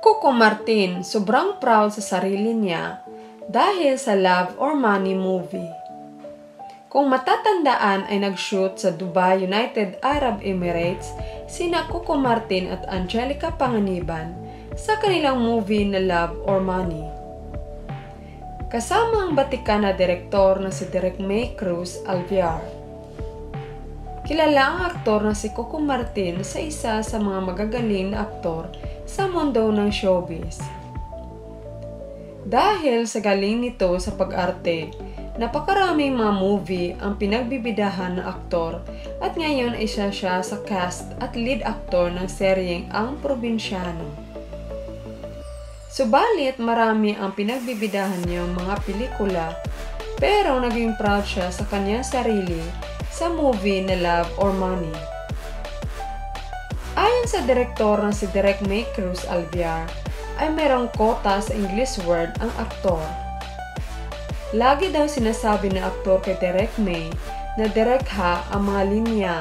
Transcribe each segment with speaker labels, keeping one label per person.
Speaker 1: Coco Martin sobrang proud sa sarili niya dahil sa Love or Money movie. Kung matatandaan ay nag-shoot sa Dubai, United Arab Emirates sina Coco Martin at Angelica Panganiban sa kanilang movie na Love or Money. Kasama ang batikan na direktor na si Derek May Cruz Alvear. Kilala ang aktor na si Coco Martin sa isa sa mga magagaling na aktor sa mundo ng showbiz. Dahil sa galing nito sa pag-arte, napakaraming mga movie ang pinagbibidahan na aktor at ngayon ay siya sa cast at lead actor ng seryeng Ang Probinsyano. Subalit marami ang pinagbibidahan niyang mga pelikula pero naging proud siya sa kanyang sarili sa movie na Love or Money. Ayon sa direktor na si Derek May Cruz Alvear, ay mayroong kota sa English word ang aktor. Lagi daw sinasabi ng aktor kay Derek May na Derek ha ang mga linya,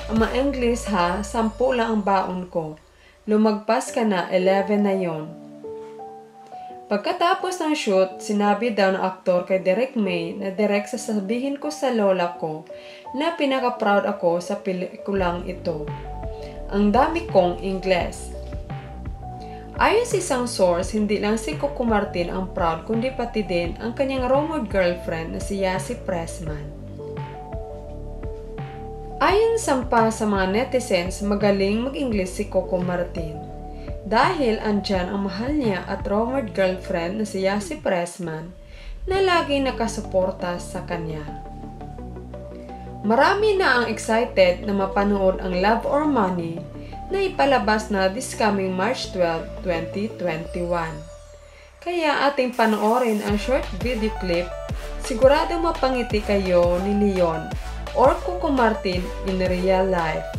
Speaker 1: ang mga English ha, 10 lang ang baon ko. Lumagpas ka na, 11 na yon. Pagkatapos ng shoot, sinabi daw ng aktor kay Derek May na direct sasabihin ko sa lola ko na pinaka-proud ako sa pelikulang ito. Ang dami kong Ingles. Ayon sa isang source, hindi lang si Coco Martin ang proud kundi pati din ang kanyang rumored girlfriend na si Yassi Pressman. Ayon sa mga netizens, magaling mag-Ingles si Coco Martin. Dahil andyan ang mahal niya at rumored girlfriend na si Yassi Pressman na laging nakasuporta sa kanya. Marami na ang excited na mapanood ang Love or Money na ipalabas na this coming March 12, 2021. Kaya ating panoorin ang short video clip, sigurado mapangiti kayo ni Leon or Coco Martin in real life.